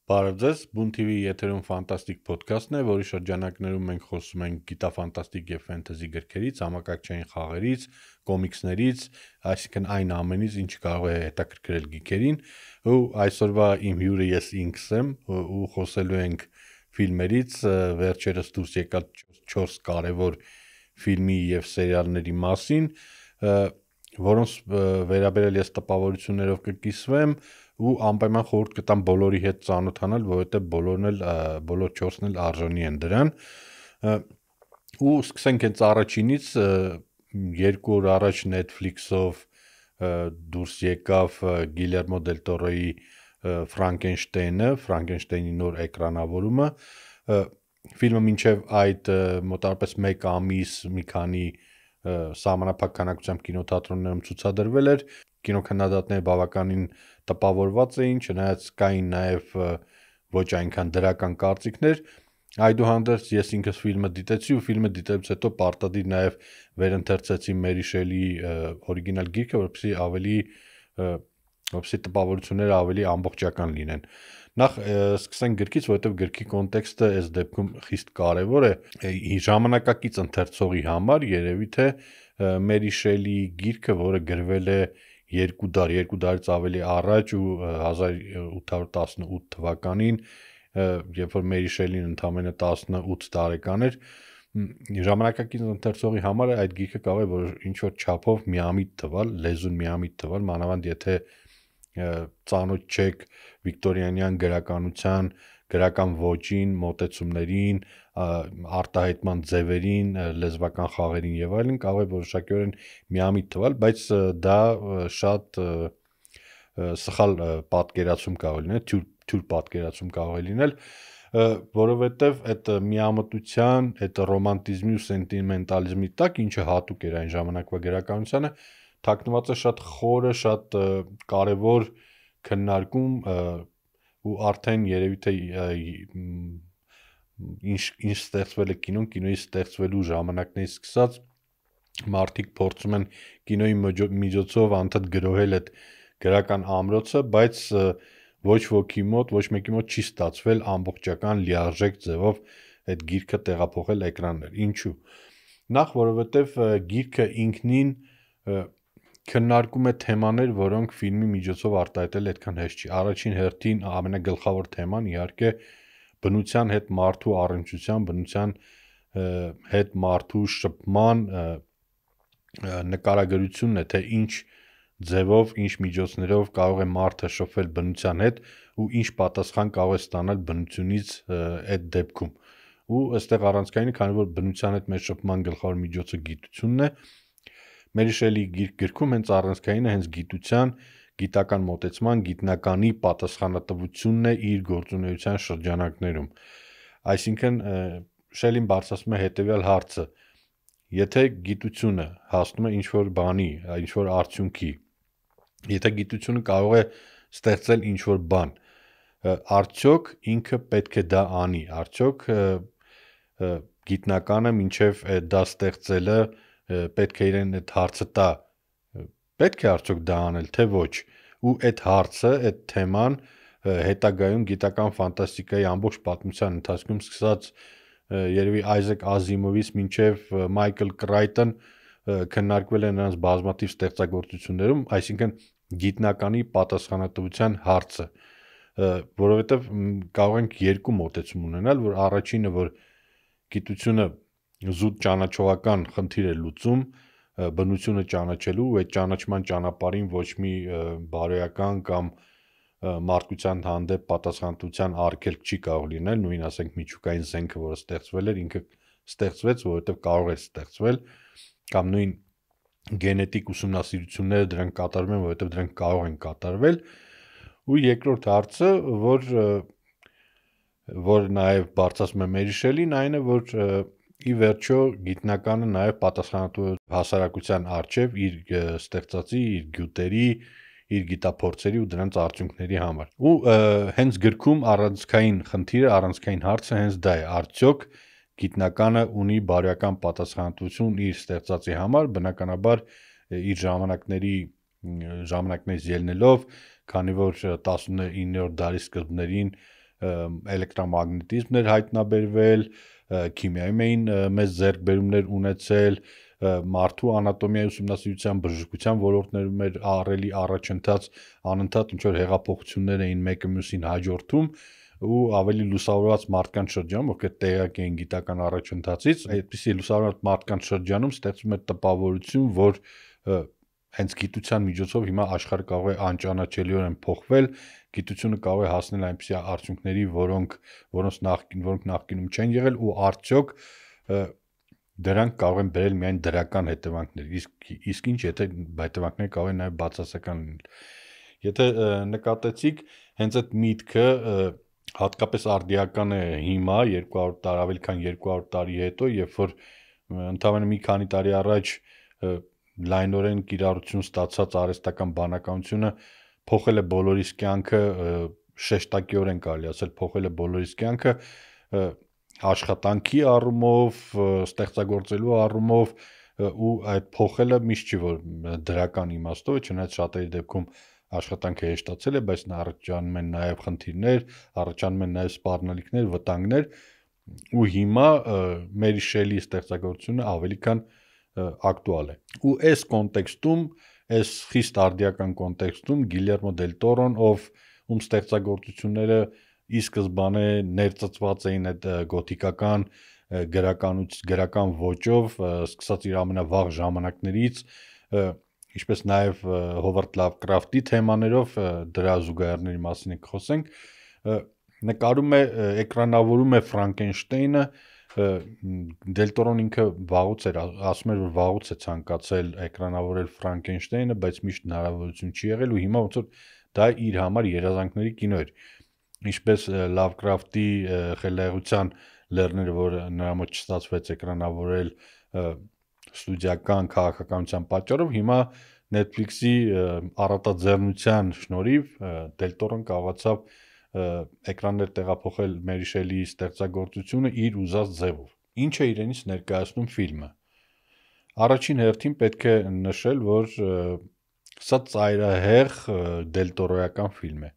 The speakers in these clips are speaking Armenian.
Բարև Բուն TV եթերում ֆանտաստիկ ոդքասթն է, որի շրջանակներում մենք խոսում ենք գիտաֆանտաստիկ եւ ֆենթեզի գրքերից, համակարգչային խաղերից, կոմիքսներից, այսինքն այն ամենից, ինչ կարող է հետաքրքրել գիկերին, ու այսօրվա իմ հյուրը ես ինքս եմ, ու խոսելու ենք ֆիլմերից, վերջերս դուրս եկած 4 կարևոր ֆիլմի եւ սերիալների մասին, որոնց վերաբերել ես տպավորություններով կկիսվեմ ու անպայման խորհուրդ կտամ բոլորի հետ ծանոթանալ, որովհետեւ բոլոր 4-ն էլ արժանի են դրան։ Ու սկսենք հենց առաջինից, 2 օր առաջ Netflix-ով դուրս եկավ Գիլերմո դել Տորոյի Ֆրանկենշտեյնի նոր էկրանավորումը։ Ֆիլմը մինչև այդ մոտավորապես 1 ամիս մի քանի սահմանափակ քանակությամբ կինոթատրոններում ցուցադրվել էր, կինոքննադատները բավականին տպավորված էին, չնայած կային նաև ոչ այնքան դրական կարծիքներ, այդուհանդերձ ես ինքս ֆիլմը դիտեցի ու ֆիլմը դիտելուց հետո պարտադիր նաև վերընթերցեցի Մերի Շելիի օրիգինալ գիրքը, որպեսզի տպավորությունները ավելի ամբողջական լինեն։ Նախ սկսենք գրքից, որովհետև գրքի կոնտեքստը այս դեպքում խիստ կարևոր է ժամանակակից ընթերցողի համար, երևի թե Մերի Շելիի գիրքը, որը գրվել է 2 դարից ավելի առաջ ու 1818 թվականին, երբ որ Մերի Շելին ընդամենը 18 տարեկան էր, ժամանակակից ընթերցողի համար այդ գիրքը կարող է որ ինչ որ չափով միամիտ թվալ, լեզուն միամիտ թվալ, մանավանդ եթե ծանոթ չեք վիկտորիանյան գրականության, գրական ոճին, մոտեցումներին, արտահայտման ձևերին, լեզվական խաղերին եւ այլն, կարող է որոշակիորեն միամիտ թվալ, բայց դա շատ սխալ պատկերացում կարող է լինել, թյուր պատկերացում կարող է լինել, որովհետեւ այդ միամտության, այդ ռոմանտիզմի ու սենտիմենտալիզմի տակ, ինչը հատուկ էր այն ժամանակվա գրականությանը, թաքնված է շատ խորը, շատ կարևոր քննարկում ու արդեն երևի թե ինչ ստեղծվել է կինոյի ստեղծվելու ժամանակներից սկսած մարդիկ փորձում են կինոյի միջոցով անդադ գրոհել այդ գրական ամրոցը, բայց ոչ ոքի մոտ, ոչ մեկի մոտ չի ստացվել ամբողջական լիարժեք ձևով այդ գիրքը տեղափոխել էկրաններ։ Ինչու՞։ Նախ որովհետև գիրքը ինքնին քննարկում է թեմաներ, որոնք ֆիլմի միջոցով արտահայտել այդքան հեշտ չի։ Առաջին հերթին ամենագլխավոր թեման իհարկե բնության հետ մարդու առնչության, բնության հետ մարդու շփման նկարագրությունն է, թե ինչ ձևով, ինչ միջոցներով կարող է մարդը շփվել բնության հետ ու ինչ պատասխան կարող է ստանալ բնությունից այդ դեպքում։ Ու այստեղ առանցքայինը, քանի որ բնության հետ մեր շփման գլխավոր միջոցը գիտությունն է, Մերի Շելիի գրքում հենց առանցքայինը հենց գիտության, գիտական մոտեցման, գիտնականի պատասխանատվությունն է իր գործունեության շրջանակներում։ Այսինքն Շելին բարձրացնում է հետևյալ հարցը. եթե գիտությունը հասնում է ինչ-որ բանի, ինչ-որ արդյունքի, եթե գիտությունը կարող է ստեղծել ինչ-որ բան, արդյոք ինքը պետք է դա անի, արդյոք գիտնականը մինչև դա ստեղծելը պետք է իրեն այդ հարցը տա, պետք է արդյոք դա անել, թե ոչ, ու այդ հարցը, այդ թեման հետագայում գիտական ֆանտաստիկայի ամբողջ պատմության ընթացքում սկսած երևի Այզեք Ազիմովից մինչև Մայքլ Կրայտոն քննարկվել է նրանց բազմաթիվ ստեղծագործություններում, այսինքն գիտնականի պատասխանատվության հարցը, որովհետև կարող ենք երկու մոտեցում ունենալ, որ առաջինը, որ գիտությունը զուտ ճանաչողական խնդիր է լուծում, բնությունը ճանաչելու ու այդ ճանաչման ճանապարհին ոչ մի բարոյական կամ մարդկության հանդեպ պատասխանատվության արգելք չի կարող լինել, նույն ասենք միջուկային զենքը, որը ստեղծվել էր, ինքը ստեղծվեց, որովհետև կարող է ստեղծվել, կամ նույն գենետիկ ուսումնասիրությունները դրանք կատարվում են, որովհետև դրանք կարող են կատարվել, ու երկրորդ հարցը, որ նաև բարձրացնում է Մերի Շելին, այն է, որ ի վերջո գիտնականը նաև պատասխանատու է հասարակության առջև իր ստեղծածի, իր գյուտերի, իր գիտափորձերի ու դրանց արդյունքների համար։ Ու հենց գրքում առանցքային խնդիրը, առանցքային հարցը հենց դա է, արդյոք գիտնականը ունի բարոյական պատասխանատվություն իր ստեղծածի համար, բնականաբար իր ժամանակներից ելնելով, քանի որ 19-րդ դարի սկզբներին էլեկտրամագնետիզմներ հայտնաբերվել, քիմիայում էին մեծ ձեռքբերումներ ունեցել, մարդու անատոմիայի ուսումնասիրության բժշկության ոլորտներում էր ահռելի առաջընթաց, անընդհատ ինչ որ հեղափոխություններ էին մեկը մյուսին հաջորդում ու ավելի լուսավորված մարդկանց շրջանում, ովքեր տեղյակ էին գիտական առաջընթացից, այդպիսի լուսավորված մարդկանց շրջանում ստեղծվում է տպավորություն, որ հենց գիտության միջոցով հիմա աշխարհը կարող է անճանաչելիորեն փոխվել, գիտությունը կարող է հասնել այնպիսի արդյունքների, որոնք նախկինում չեն եղել ու արդյոք դրանք կարող են բերել միայն դրական հետևանքներ, իսկ ինչ եթե հետևանքները կարող են նաև բացասական լինել։ Եթե նկատեցիք, հենց այդ միտքը հատկապես արդիական է հիմա 200 տարի, ավելի քան 200 տարի հետո, երբ որ ընդամենը մի քանի տարի առաջ լայնորեն կիրառություն ստացած արհեստական բանականությունը փոխել է բոլորիս կյանքը, շեշտակիորեն կարելի ասել փոխել է բոլորիս կյանքը աշխատանքի առումով, ստեղծագործելու առումով ու այդ փոխելը միշտ չի որ դրական իմաստով է, չնայած շատերի դեպքում աշխատանքը հեշտացել է, բայց առաջանում են նաև խնդիրներ, առաջանում են նաև սպառնալիքներ, վտանգներ ու հիմա Մերի Շելիի ստեղծագործությունը ավելի քան ակտուալ է։ Ու այս կոնտեքստում, այս խիստ արդիական կոնտեքստում Գիլերմո դել Տորոն, ում ստեղծագործությունները ի սկզբանե ներծծված էին այդ գոթիկական գրական ոճով, սկսած իր ամենավաղ ժամանակներից, ինչպես նաև Հովարդ Լավկրաֆտի թեմաներով, դրա զուգահեռների մասին ենք խոսենք, նկարում է, էկրանավորում է Ֆրանկենշտեյնը, Դել Տորոն ինքը վաղուց էր, ասում էր, որ վաղուց է ցանկացել էկրանավորել Ֆրանկենշտեյնը, բայց միշտ հնարավորություն չի եղել ու հիմա ոնց որ դա իր համար երազանքների կինո էր։ Ինչպես Լավկրաֆտի խելայողության լեռները, որը նրա մոտ չստացվեց էկրանավորել ստուդիական քաղաքականության պատճառով, հիմա Netflix-ի առատաձեռնության շնորհիվ Դել Տորոն կարողացավ էկրաններ տեղափոխել Մերի Շելիի ստեղծագործությունը իր ուզած ձևով։ Ինչ է իրենից ներկայացնում ֆիլմը։ Առաջին հերթին պետք է նշել, որ սա ծայրահեղ Դել Տորոյական ֆիլմ է։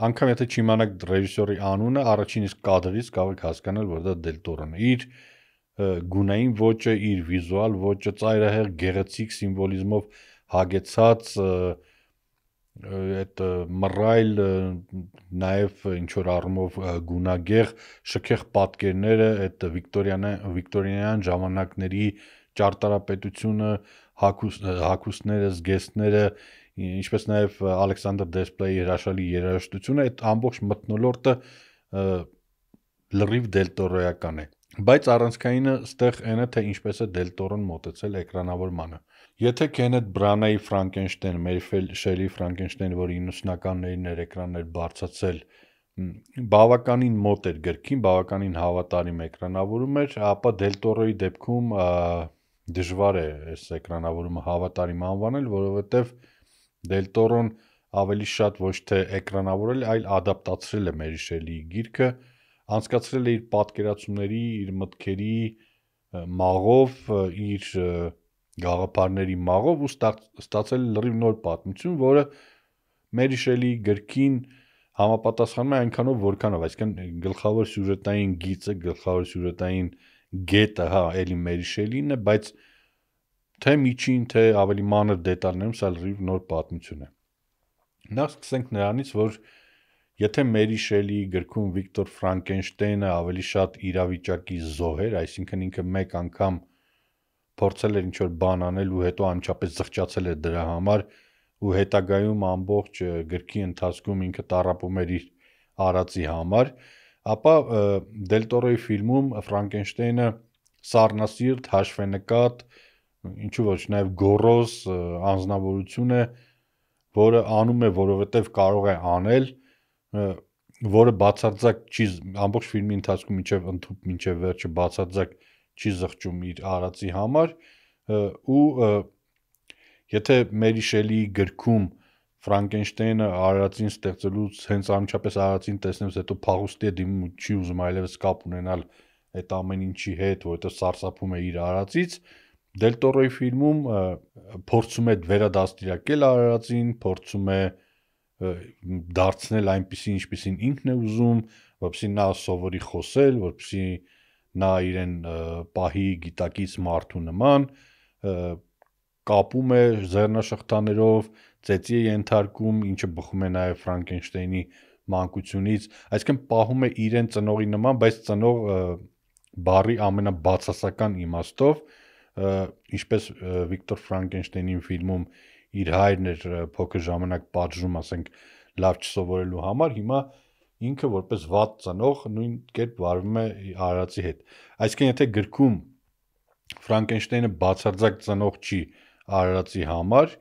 Անկամ եթե չիմանաք ռեժիսորի անունը, առաջին իսկ կադրից կարող եք հասկանալ, որ դա Դել Տորոն է։ Իր գունային ոճը, իր վիզուալ ոճը ծայրահեղ գեղեցիկ սիմվոլիզմով հագեցած այդ մռայլ նաև ինչ որ առումով գունագեղ շքեղ պատկերները, այդ վիկտորիանյան ժամանակների ճարտարապետությունը, հագուստները, զգեստները, ինչպես նաև Ալեքսանդր Դեսպլեի հրաշալի երաժշտությունը, այդ ամբողջ մթնոլորտը լրիվ Դել Տորոյական է։ Բայց առանցքայինը ստեղ այն է, թե ինչպես է Դել Տորոն մոտեցել էկրանավորմանը։ Եթե Քենեթ Բրանայի Ֆրանկենշտեյն, Մերի Շելիի Ֆրանկենշտեյնը, որը 90-ականներին էր էկրաններ բարձրացել, բավականին մոտ էր գրքին, բավականին հավատարիմ էկրանավորում էր, ապա Դել Տորոյի դեպքում դժվար է այս էկրանավորումը հավատարիմ անվանել, որովհետև Դել Տորոն ավելի շատ ոչ թե էկրանավորել, այլ ադապտացրել է Մերի Շելիի գիրքը, անցկացրել է իր պատկերացումների, իր մտքերի մաղով, իր գաղափարների մաղով ու ստացել լրիվ նոր պատմություն, որը Մերի Շելիի գրքին համապատասխանում է այնքանով, որքանով, այսինքն գլխավոր սյուժետային գիծը, գլխավոր սյուժետային գետը, հա, էլի Մերի Շելին է, բայց թե միջին, թե ավելի մանր դետալներում սա լրիվ նոր պատմություն է։ Նախ սկսենք նրանից, որ եթե Մերի Շելիի գրքում Վիկտոր Ֆրանկենշտեյնը ավելի շատ իրավիճակի զոհ էր, այսինքն ինքը մեկ անգամ փորձել էր ինչ-որ բան անել ու հետո անմիջապես զղջացել էր դրա համար ու հետագայում ամբողջ գրքի ընթացքում ինքը տառապում էր իր արածի համար, ապա Դել Տորոյի ֆիլմում Ֆրանկենշտեյնը սառնասիրտ, հաշվենկատ, ինչու ոչ նաև գոռոզ անձնավորություն է, որը անում է, որովհետև կարող է անել, որը բացարձակ չի ամբողջ ֆիլմի ընթացքում մինչև վերջը բացարձակ չի զղջում իր արածի համար ու եթե Մերի Շելիի գրքում Ֆրանկենշտեյնը արարածին ստեղծելուց հենց անմիջապես արարածին տեսնելուց հետո փախուստի է դիմում ու չի ուզում այլևս կապ ունենալ այդ ամեն ինչի հետ, որովհետև սարսափում է իր արարածից, Դել Տորոյի ֆիլմում փորձում է վերադաստիարակել արարածին, փորձում է դարձնել այնպիսի ինչպիսին ինքն է ուզում, որպեսզի նա սովորի խոսել, որպեսզի նա իրեն պահի գիտակից մարդու նման, կապում է ձեռնաշղթաներով, ծեծի է ենթարկում, ինչը բխում է նաև Ֆրանկենշտեյնի մանկությունից, այսինքն պահում է իրեն ծնողի նման, բայց ծնող բառի ամենաբացասական իմաստով, ինչպես Վիկտոր Ֆրանկենշտեյնի ֆիլմում իր հայրն էր փոքր ժամանակ պատժում, ասենք, լավ չսովորելու համար, հիմա ինքը որպես վատ ծնող նույն կերպ վարվում է արարածի հետ։ Այսինքն եթե գրքում Ֆրանկենշտեյնը բացարձակ ծնող չի արարածի համար,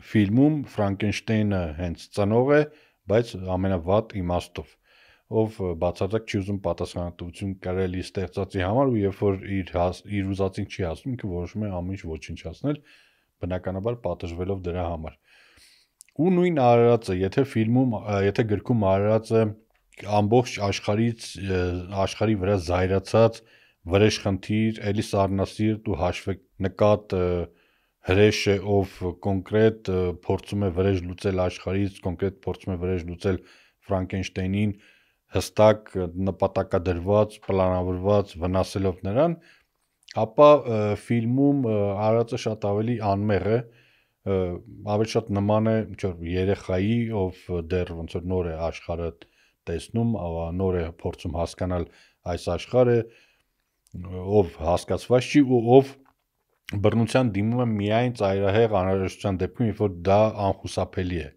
ֆիլմում Ֆրանկենշտեյնը հենց ծնող է, բայց ամենավատ իմաստով, ով բացարձակ չի ուզում պատասխանատվություն կրել իր ստեղծածի համար ու երբ որ իր ուզածին չի հասնում, ինքը որոշում է ամեն ինչ ոչնչացնել, բնականաբար պատժվելով դրա համար։ Ու նույն արարածը, եթե գրքում արարածը ամբողջ աշխարհի վրա զայրացած վրեժխնդիր, էլի սառնասիրտ ու հաշվեկնկատ հրեշ է, ով կոնկրետ փորձում է վրեժ լուծել աշխարհից, կոնկրետ փորձում է վրեժ լուծել Ֆրանկենշտեյնին, հստակ նպատակադրված, պլանավորված վնասելով նրան, ապա ֆիլմում արարածը շատ ավելի անմեղ է, ավելի շատ նման է երեխայի, ով դեռ ոնց որ նոր է աշխարհը տեսնում, նոր է փորձում հասկանալ այս աշխարհը, ով հասկացված չի ու ով բռնության դիմում է միայն ծայրահեղ անհրաժեշտության դեպքում, երբ որ դա անխուսափելի է։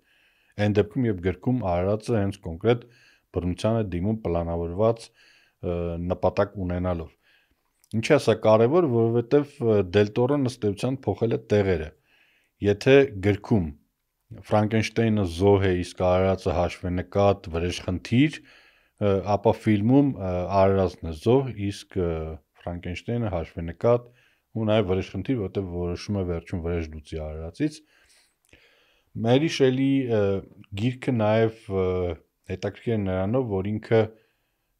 Այն դեպքում, երբ գրքում արարածը հենց կոնկրետ բռնության է դիմում պլանավորված նպատակ ունենալով։ Ինչի՞ է սա կարևոր, որովհետև Դել Տորոն ըստ էության փոխել է տեղերը։ Եթե գրքում Ֆրանկենշտեյնը զոհ է, իսկ արարածը հաշվենկատ վրեժխնդիր, ապա ֆիլմում արարածն է զոհ, իսկ Ֆրանկենշտեյնը հաշվենկատ ու նաև վրեժխնդիր, որտեղ որոշում է վերջում վրեժ լուծի արարածից։ Մերի Շելի գիրքը նաև հետաքրքիր է նրանով, որ ինքը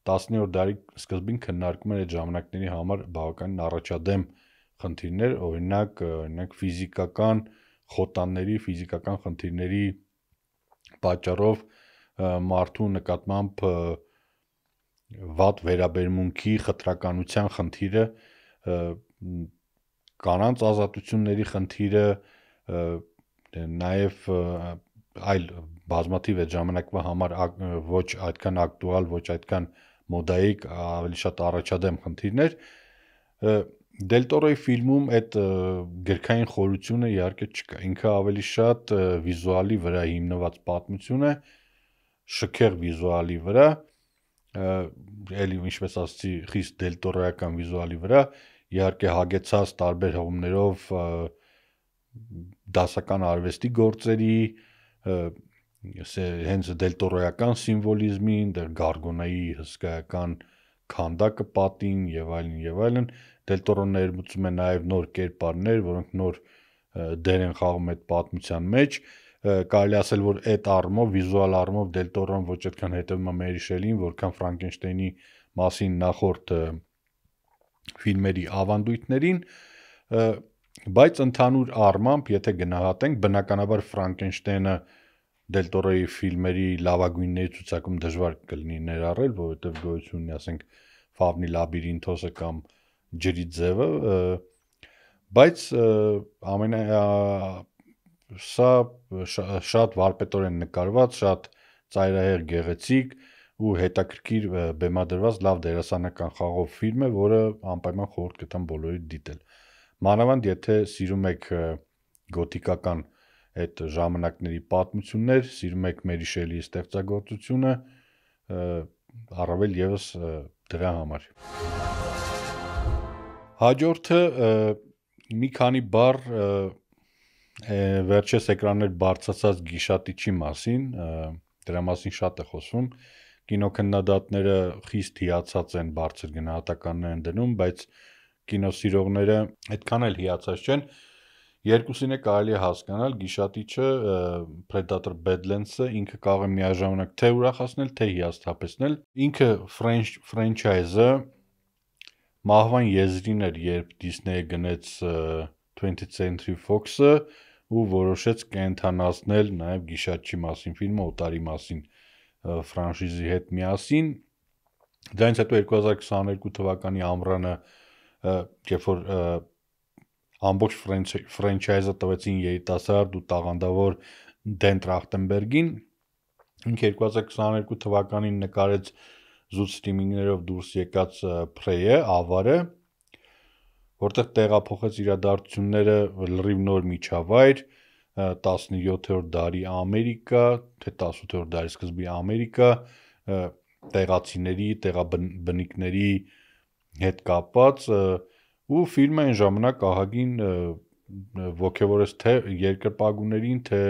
19-րդ դարի սկզբին քննարկում էր այդ ժամանակների համար բավականին առաջադեմ խնդիրներ, օրինակ ֆիզիկական խոտանների, ֆիզիկական խնդիրների պատճառով մարդու նկատմամբ վատ վերաբերմունքի, խտրականության խնդիրը, կանանց ազատությունների խնդիրը, նաև այլ բազմաթիվ այդ ժամանակվա համար ոչ այդքան ակտուալ, ոչ այդքան մոդայիկ, ավելի շատ առաջադեմ խնդիրներ։ Դել Տորոյի ֆիլմում այդ գրքային խորությունը իհարկե չկա, ինքը ավելի շատ վիզուալի վրա հիմնված պատմություն է, շքեղ վիզուալի վրա, էլի ինչպես ասացի, խիստ Դել Տորոյական վիզուալի վրա, իհարկե հագեցած տարբեր հղումներով դասական արվեստի գործերի, հենց Դել Տորոյական սիմվոլիզմին, դեռ Գարգոնայի հսկայական քանդակը պատին եւ այլն, Դել Տորոն ներմուծում է նաև նոր կերպարներ, որոնք նոր դեր են խաղում այդ պատմության մեջ, կարելի ասել, որ այդ առումով, վիզուալ առումով Դել Տորոն ոչ այդքան հետևում է Մերի Շելին, որքան Ֆրանկենշտեյնի մասին նախորդ ֆիլմերի ավանդույթներին, բայց ընդհանուր առմամբ, եթե գնահատենք, բնականաբար Ֆրանկենշտեյնը Դել Տորոյի ֆիլմերի լավագույնների ցուցակում դժվար կլինի ներառել, որովհետև գոյություն ունի, ասենք, Ֆավնի լաբիրինթոսը կամ Ջրի ձևը, բայց սա շատ վարպետորեն նկարված, շատ ծայրահեղ գեղեցիկ ու հետաքրքիր բեմադրված լավ դերասանական խաղով ֆիլմ է, որը անպայման խորհուրդ կտամ բոլորի դիտել։ Մանավանդ եթե սիրում եք գոթիկական այդ ժամանակների պատմություններ, սիրում եք Մերի Շելիի ստեղծագործությունը, առավել եւս դրա համար։ Հաջորդը մի քանի բառ վերջերս էկրաններ բարձրացած Գիշատիչի մասին, դրա մասին շատ է խոսվում, կինոքննադատները խիստ հիացած են, բարձր գնահատականներ են դնում, բայց կինոսիրողները այդքան էլ հիացած չեն, երկուսին է կարելի է հասկանալ, Գիշատիչը, Predator Badlands-ը ինքը կարող է միաժամանակ թե ուրախացնել, թե հիասթափեցնել, ինքը ֆրանչայզը մահվան եզրին էր, երբ Disney-ը գնեց 20th Century Fox-ը ու որոշեց կենթանացնել նաև Գիշատչի մասին ֆիլմը Օտարի մասին ֆրանշիզի հետ միասին։ Դրանից հետո 2022 թվականի ամռանը, երբ որ ամբողջ ֆրանչայզը տվեցին երիտասարդ ու տաղանդավոր Դեն Տրախտենբերգին, ինքը 2022 թվականին նկարեց զուտ սթրիմինգներով դուրս եկած Prey-ը, Ավարը, որտեղ տեղափոխեց իրադարձությունները լրիվ նոր միջավայր, 17-րդ դարի Ամերիկա, թե 18-րդ դարի սկզբի Ամերիկա, տեղացիների, տեղաբնիկների հետ կապված, ու ֆիլմը այն ժամանակ ահագին ոգևորեց թե երկրպագուներին, թե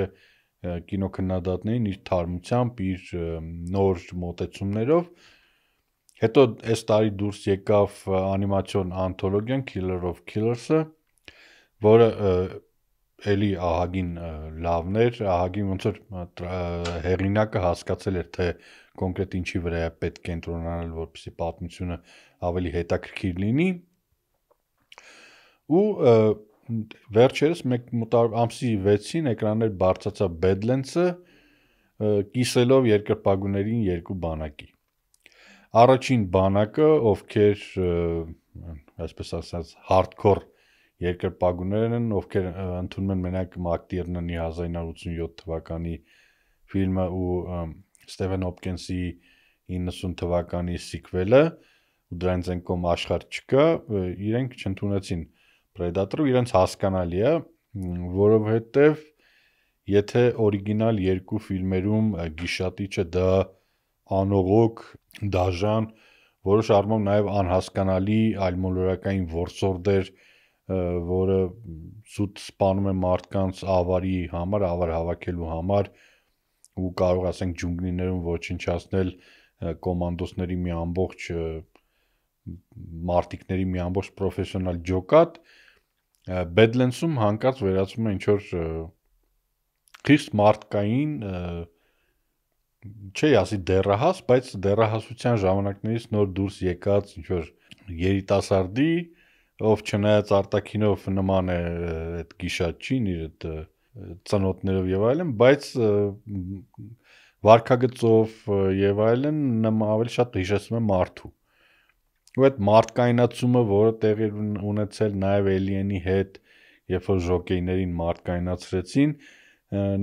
կինոքննադատներին իր թարմությամբ, իր նոր մոտեցումներով։ Հետո այս տարի դուրս եկավ անիմացիոն անթոլոգիան Killer of Killers-ը, որը էլի ահագին լավն էր, ահագին ոնց որ հեղինակը հասկացել էր, թե կոնկրետ ինչի վրա է պետք կենտրոնանալ, որպեսզի պատմությունը ավելի հետաքրքիր լինի։ Ու վերջերս մոտ ամսի 6-ին էկրաններ բարձրացավ Badlands-ը, կիսելով երկրպագուներին երկու բանակի։ Առաջին բանակը, ովքեր, այսպես ասած, hardcore երկրպագուներ են, ովքեր ընդունում են մենակ Մակտիրնանի 1987 թվականի ֆիլմը ու Ստեվեն Հոփքինսի 90 թվականի սիկվելը, ու դրանց են կողմ աշխարհ չկա, իրենք չընդունեցին Predator-ը, իրենց հասկանալի է, որովհետև եթե օրիգինալ երկու ֆիլմերում գիշատիչը դա անողոք, դաժան, որոշ առումով նաև անհասկանալի այլմոլորակային որսորդ էր, որը զուտ սպանում է մարդկանց ավարի համար, ավար հավաքելու համար, ու կարող ասենք ջունգլիներում ոչնչացնել կոմանդոսների մի ամբողջ մարտիկների մի ամբողջ պրոֆեսիոնալ ջոկատ, Badlands-ում հանկարծ վերածվում է ինչ-որ խիստ մարդկային, չի ասի դեռահաս, բայց դեռահասության ժամանակներից նոր դուրս եկած ինչ-որ երիտասարդի, ով չնայած արտաքինով նման է այդ գիշատչին, իր այդ ծնոտներով եւ այլն, բայց վարքագծով եւ այլն ավելի շատ հիշեցնում է մարդու։ Ու այդ մարդկայնացումը, որը տեղի ունեցել նաև Alien-ի հետ, երբ որ ժոկեյներին մարդկայնացրեցին,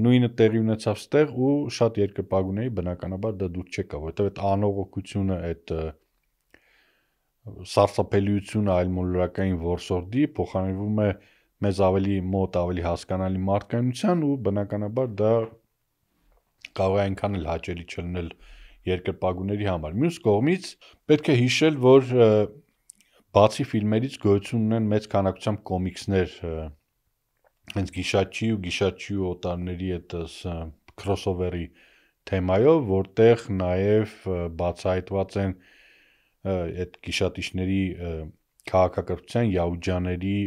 նույնը տեղի ունեցավ ստեղ ու շատ երկրպագուների բնականաբար դա դուր չեկավ, որովհետև այդ անողոքությունը, այդ սարսափելիությունը այլմոլորակային որսորդի փոխարինվում է մեզ ավելի մոտ, ավելի հասկանալի մարդկայնության ու բնականաբար դա կարող է այնքան էլ հաճելի չլինել երկրպագուների համար։ Մյուս կողմից պետք է հիշել, որ բացի ֆիլմերից գոյություն ունեն մեծ քանակությամբ կոմիքսներ, հենց գիշատչի ու օտարների այդ crossover-ի թեմայով, որտեղ նաև բացահայտված են այդ գիշատիչների քաղաքակրթության յաուջաների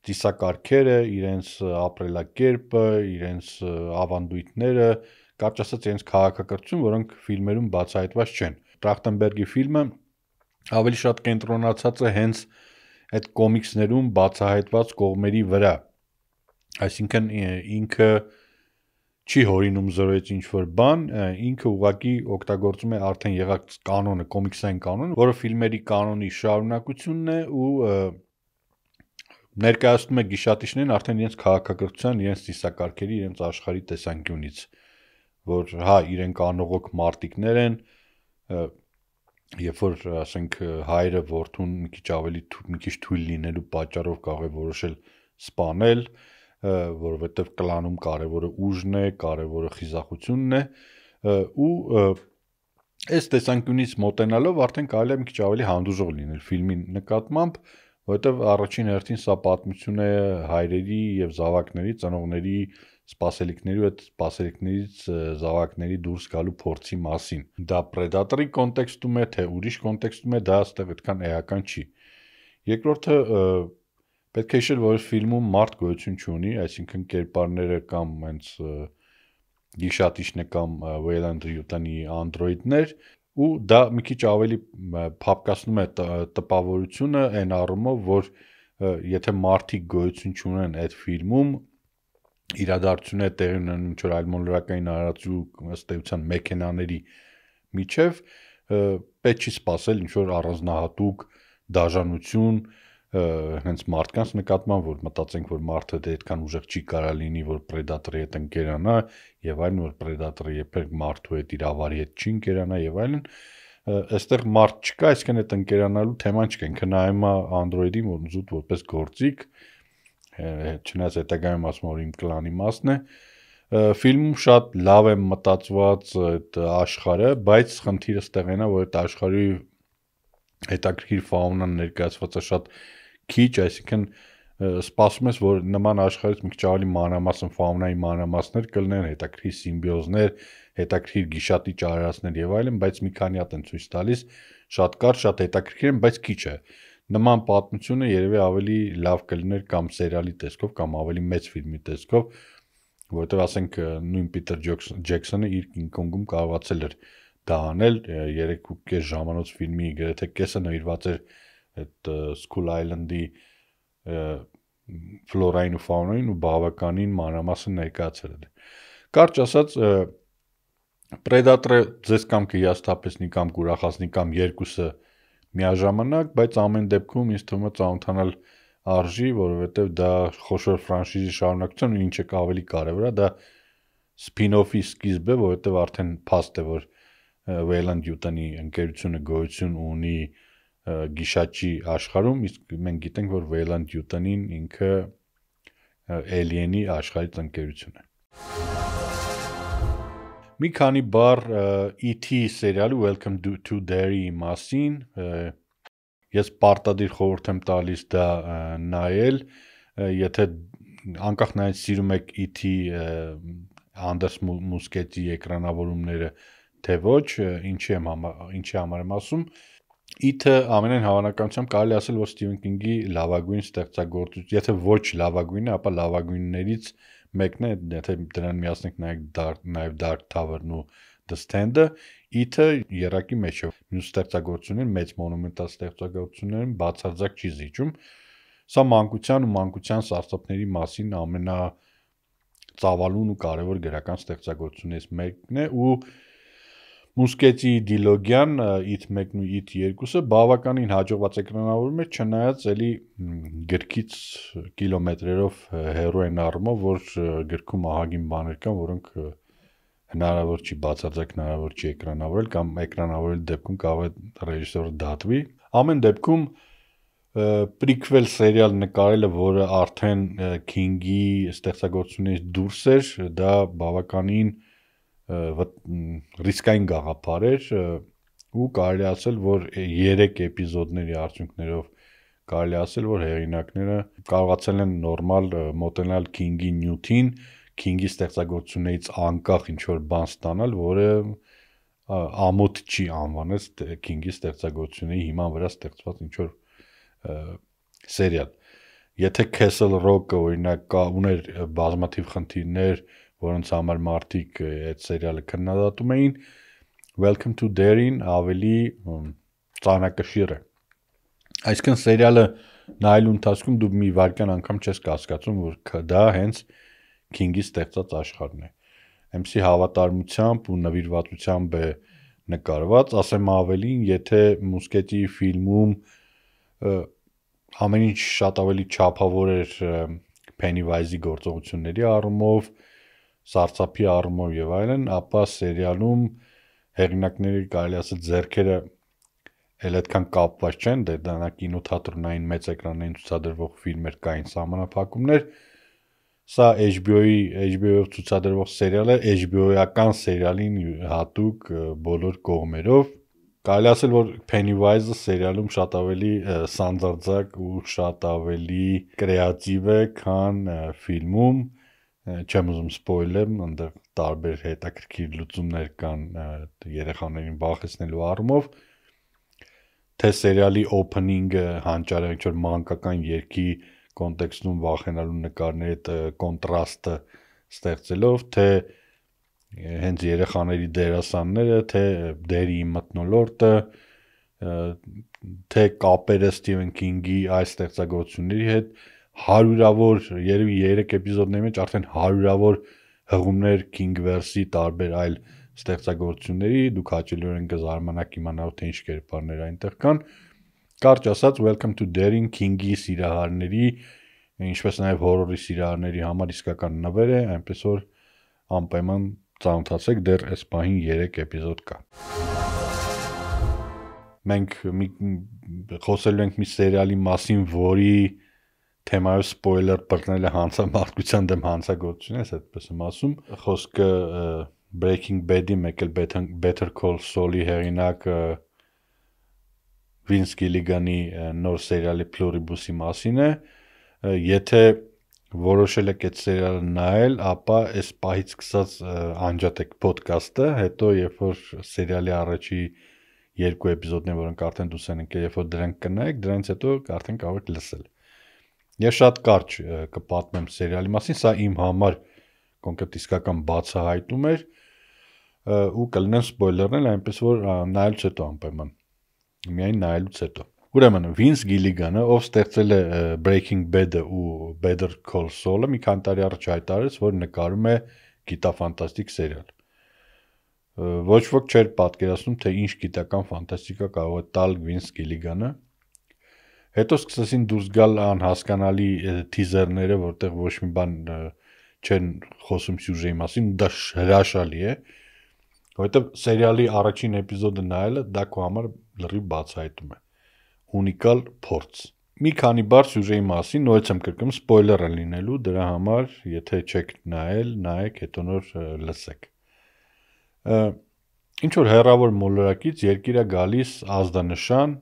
ծիսակարգերը, իրենց ապրելակերպը, իրենց ավանդույթները, կարճ ասած իրենց քաղաքակրթություն, որոնք ֆիլմերում բացահայտված չեն։ Տրախտենբերգի ֆիլմը ավելի շատ կենտրոնացած է հենց այդ կոմիքսներում բացահայտված կողմերի վրա։ Այսինքն ինքը չի հորինում զրոյից ինչ-որ բան, ինքը ուղղակի օգտագործում է արդեն եղած կանոնը, կոմիքսային կանոնը, որը ֆիլմերի կանոնի շարունակությունն է ու ներկայացնում է գիշատիչներին արդեն իրենց քաղաքակրթության, իրենց ծիսակարգերի, իրենց աշխարհի տեսանկյունից, որ հա իրենք անողոք մարտիկներ են, երբ որ ասենք հայրը որդուն մի քիչ թույլ լինելու պատճառով կարող է որոշել սպանել, որովհետև կլանում կարևորը ուժն է, կարևորը խիզախությունն է, ու այս տեսանկյունից մոտենալով արդեն կարելի է մի քիչ ավելի հանդուրժող լինել ֆիլմի նկատմամբ, որովհետև առաջին հերթին սա պատմություն է հայրերի եւ զավակների, ծնողների սպասելիքների ու այդ սպասելիքներից զավակների դուրս գալու փորձի մասին։ Դա Predator-ի կոնտեքստում է, թե ուրիշ կոնտեքստում է, դա այստեղ այդքան էական չի։ Երկրորդը պետք է հիշել, որ ֆիլմում մարդ գոյություն չունի, այսինքն կերպարները կամ հենց գիշատիչն է կամ Weyland Yutani անդրոիդներ, ու դա մի քիչ ավելի փափկացնում է տպավորությունը այն առումով, որ եթե մարդիկ գոյություն չունեն այդ ֆիլմում, իրադարձությունները տեղի ունեն ինչ որ այլ մոլորակային արարածու ըստ էության մեքենաների միջև, պետք չի սպասել ինչ որ առանձնահատուկ դաժանություն հենց մարդկանց նկատմամբ, որ մտածենք, որ մարդը դե այդքան ուժեղ չի կարա լինի, որ պրեդատորի հետ ընկերանա, եւ այլն, որ պրեդատորը երբեք մարդու հետ իր ավարի հետ չի ընկերանա եւ այլն, այստեղ մարդ չկա, այսինքն այդ ընկերանալու թեման չկա, ինքը նայում է Android-ին, որ զուտ որպես գործիք, չնայած հետագայում ասում որ իմ կլանի մասն է, ֆիլմում շատ լավ է մտածված այդ աշխարհը, բայց խնդիրը ստեղ այնա, որ այդ աշխարհի հետաքրքիր ֆաունան ներկայացված է շատ քիչ, այսինքն սպասում ես, որ նման աշխարհից մի քիչ ավելի մանրամասն ֆաունայի մանրամասներ կլինեն, հետաքրքիր սիմբիոզներ, հետաքրքիր գիշատիչ արարածներ եւ այլն, բայց մի քանի հատ են ցույց տալիս, շատ կարճ, շատ հետաքրքիր են, բայց քիչ է։ Նման պատմությունը երևի ավելի լավ կլիներ կամ սերիալի տեսքով, կամ ավելի մեծ ֆիլմի տեսքով, որովհետեւ ասենք նույն Պիտեր Ջեքսոնը իր King Kong-ում կարողացել էր դա անել 3.5 ժամանոց ֆիլմի գրեթե կեսը նվիրված էր այդ Skull Island-ի ֆլորային ու ֆաունային ու բավականին մանրամասն ներկայացել է։ Կարճ ասած, Predator-ը ձեզ կամ կհիասթափեցնի կամ կուրախացնի կամ երկուսը միաժամանակ, բայց ամեն դեպքում ինձ թվում է ծանոթանալ արժի, որովհետև դա խոշոր ֆրանշիզի շարունակություն ու ինչը ավելի կարևոր է, դա spin-off-ի սկիզբ է, որովհետև արդեն փաստ է, որ Wayland Yutani ընկերությունը գոյություն ունի գիշաճի աշխարհում, իսկ մենք գիտենք, որ Wayland Yutani-ն ինքը Alien-ի աշխարհից ընկերություն է։ Մի քանի բառ E.T. սերիալի Welcome to Derry մասին, ես պարտադիր խորհուրդ եմ տալիս դա նայել, եթե անկախ նայած սիրում եք E.T. Անդերս Մուսկետի էկրանավորումները, թե ոչ, ինչի համար եմ ասում, E.T. ամենայն հավանականությամբ կարելի ասել, որ Stephen King-ի լավագույն ստեղծագործություն, եթե ոչ լավագույնը, ապա լավագույններից մեկն է, եթե դրան միացնենք նաև Dark Tower-ն ու The Stand-ը, E.T. երակի մեջ է։ Մյուս ստեղծագործությունները, մեծ մոնումենտալ ստեղծագործություններին բացարձակ չի զիջում։ Սա մանկության ու մանկության սարսափների մասին ամենածավալուն ու կարևոր գրական ստեղծագործություններից մեկն է ու Մուսկետի դիլոգյան It 1-ն ու It 2-ը բավականին հաջողված էկրանավորում է, չնայած էլի գրքից կիլոմետրերով հեռու են առումով, որ գրքում ահագին բաներ կան, որոնք հնարավոր չի բացարձակ հնարավոր չի էկրանավորել կամ էկրանավորել դեպքում կարող է ռեժիսորը դատվի։ Ամեն դեպքում prequel սերիալ նկարելը, որը արդեն King-ի ստեղծագործությունից դուրս էր, դա բավականին ռիսկային գաղափար էր ու կարելի ասել, որ 3 էպիզոդների արդյունքներով կարելի ասել, որ հեղինակները կարողացել են նորմալ մոտենալ King-ի նյութին, King-ի ստեղծագործություններից անկախ ինչ-որ բան ստանալ, որը ամոթ չի անվանել King-ի ստեղծագործությունների հիման վրա ստեղծված ինչ-որ սերիալ։ Եթե Castle Rock-ը օրինակ ուներ բազմաթիվ խնդիրներ, որոնց համար մարդիկ այդ սերիալը քննադատում էին, Welcome to Derry-ն ավելի ծանրակշիռ է։ Այսինքն սերիալը նայելու ընթացքում դու մի վայրկյան անգամ չես կասկածում, որ դա հենց King-ի ստեղծած աշխարհն է։ MC հավատարմությամբ ու նվիրվածությամբ է նկարված, ասեմ ավելին, եթե Մուսկետի ֆիլմում ամեն ինչ շատ ավելի չափավոր էր Pennywise-ի գործողությունների առումով, սարսափի առումով եւ այլն, ապա սերիալում հեղինակների կարելի ասել ձեռքերը էլ այդքան կապված չեն, դա կինոթատրոնային մեծ էկրաններին ցուցադրվող ֆիլմեր կային սահմանափակումներ, սա HBO-ով ցուցադրվող սերիալ է, HBO-ական սերիալին հատուկ բոլոր կողմերով, կարելի ասել, որ Pennywise-ը սերիալում շատ ավելի սանձարձակ ու շատ ավելի կրեատիվ է, քան ֆիլմում, չեմ ուզում սպոյլեմ, այնտեղ տարբեր հետաքրքիր լուծումներ կան երեխաներին վախեցնելու առումով, թե սերիալի opening-ը հանճարեղ ինչ-որ մանկական երգի կոնտեքստում վախենալու նկարների հետ կոնտրաստը ստեղծելով, թե հենց երեխաների դերասանները, թե դերի մթնոլորտը, թե կապերը Ստիվեն Քինգի այս ստեղծագործությունների հետ հարյուրավոր, երևի 3 էպիզոդների մեջ արդեն հարյուրավոր հղումներ Kingverse-ի տարբեր այլ ստեղծագործությունների, դուք հաճելիորեն կզարմանաք իմանալով թե ինչ կերպարներ այնտեղ կան։ Կարճ ասած, Welcome to Daring King-ի սիրահարների, ինչպես նաև հորորի սիրահարների համար իսկական նվեր է, այնպես որ անպայման ծանոթացեք, դեռ այս պահին 3 էպիզոդ կա։ Մենք խոսելու ենք մի սերիալի մասին, որի թեմայով սպոյլեր բռնելը հանցամարտության դեմ հանցագործություն է, այդպես եմ ասում։ Խոսքը Breaking Bad-ի, մեկ էլ Better Call Saul-ի հեղինակ Vince Gilligan-ի նոր սերիալի Pluribus-ի մասին է։ Եթե որոշել եք այդ սերիալը նայել, ապա այս պահից սկսած անջատեք ոդքասթը, հետո երբ որ սերիալի առաջի 2 էպիզոդներ, որոնք արդեն դուրս են եկել, երբ որ դրանք կնայեք, դրանից հետո արդեն կարող եք լսել։ Ես շատ կարճ կպատմեմ սերիալի մասին, սա իմ համար կոնկրետ իսկական բացահայտում էր ու կլինեն սպոյլերներ, այնպես որ նայելուց հետո անպայման։ Միայն նայելուց հետո։ Ուրեմն Vince Gilligan-ը, ով ստեղծել է Breaking Bad-ը ու Better Call Saul-ը, մի քանի տարի առաջ հայտարարեց, որ նկարում է գիտաֆանտաստիկ սերիալ։ Ոչ ոք չէր պատկերացնում, թե ինչ գիտական ֆանտաստիկա կարող է տալ Vince Gilligan-ը։ Հետո սկսեցին դուրս գալ անհասկանալի թիզերները, որտեղ ոչ մի բան չեն խոսում սյուժեի մասին, դա հրաշալի է, որովհետև սերիալի առաջին էպիզոդը նայելը դա քո համար լրիվ բացահայտում է։ Ունիկալ փորձ։ Մի քանի բառ սյուժեի մասին, նորից եմ կրկնում, սպոյլեր են լինելու, դրա համար, եթե չեք նայել, նայեք, հետո նոր լսեք։ Ինչ որ հեռավոր մոլորակից երկիր է գալիս ազդանշան,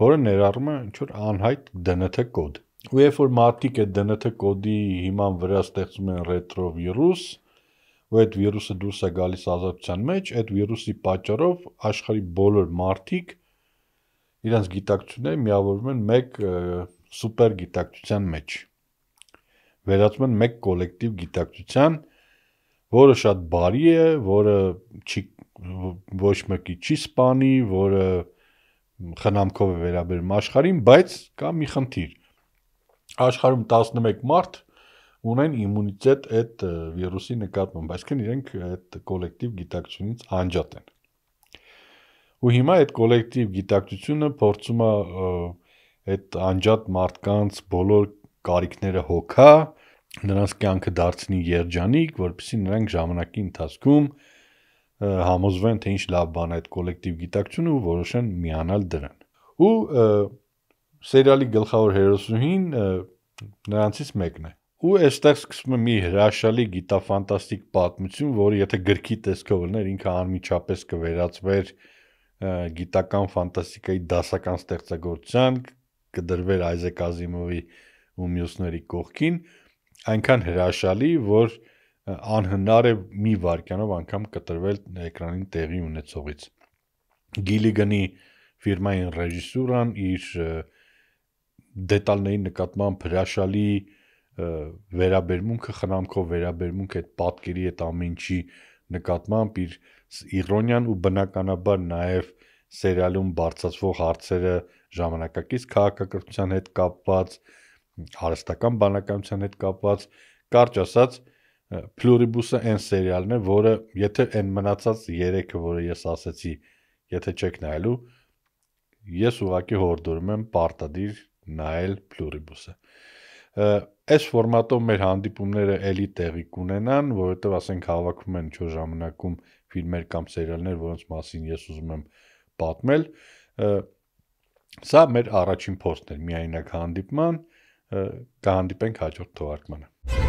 որը ներառում է ինչ որ անհայտ DNT կոդ։ Ու երբ որ մարդիկ այդ DNT կոդի հիման վրա ստեղծում են ռետրո վիրուս, ու այդ վիրուսը դուրս է գալիս ազատության մեջ, այդ վիրուսի պատճառով աշխարհի բոլոր մարդիկ իրենց գիտակցությունները միավորվում են մեկ սուպեր գիտակցության մեջ։ Վերածվում են մեկ կոլեկտիվ գիտակցության, որը շատ բարի է, որը ոչ մեկի չի սպանի, որը խնամքով է վերաբերում աշխարհին, բայց կա մի խնդիր։ Աշխարհում 11 մարդ ունեն իմունիտետ այդ վիրուսի նկատմամբ, այսինքն իրենք այդ կոլեկտիվ գիտակցությունից անջատ են։ Ու հիմա այդ կոլեկտիվ գիտակցությունը փորձում է այդ անջատ մարդկանց բոլոր կարիքները հոգա, նրանց կյանքը դարձնի երջանիկ, որպեսզի նրանք ժամանակի ընթացքում համոզվեն, թե ինչ լավ բան է այդ կոլեկտիվ գիտակցությունը ու որոշեն միանալ դրան։ Ու սերիալի գլխավոր հերոսուհին նրանցից մեկն է։ Ու այստեղ սկսվում է մի հրաշալի գիտաֆանտաստիկ պատմություն, որը եթե գրքի տեսքով լիներ, ինքը անմիջապես կվերածվեր գիտական ֆանտաստիկայի դասական ստեղծագործության, կդրվեր Այզեք Ազիմովի ու մյուսների կողքին, այնքան հրաշալի, որ անհնար է մի վայրկյանով անգամ կտրվել էկրանին տեղի ունեցողից։ Գիլիգանի ֆիրմային ռեժիսուրան իր դետալների նկատմամբ հրաշալի վերաբերմունքը, խնամքով վերաբերմունքը այդ պատկերի այդ ամեն ինչի նկատմամբ իր իրոնիան ու բնականաբար նաև սերիալում բարձրացվող հարցերը ժամանակակից քաղաքակրթության հետ կապված, հարստական բանականության հետ կապված, կարճ ասած, Pluribus-ը այն սերիալն է, որը եթե այն մնացած 3-ը, որը ես ասացի, եթե չեք նայելու, ես ուղղակի հորդորում եմ պարտադիր նայել Pluribus-ը։ Այս ֆորմատով մեր հանդիպումները էլի տեղի կունենան, որովհետև ասենք հավաքում են ինչ-որ ժամանակում ֆիլմեր կամ սերիալներ, որոնց մասին ես ուզում եմ պատմել։ Սա մեր առաջին փորձն էր միայնակ հանդիպման, կհանդիպենք հաջորդ թողարկմանը։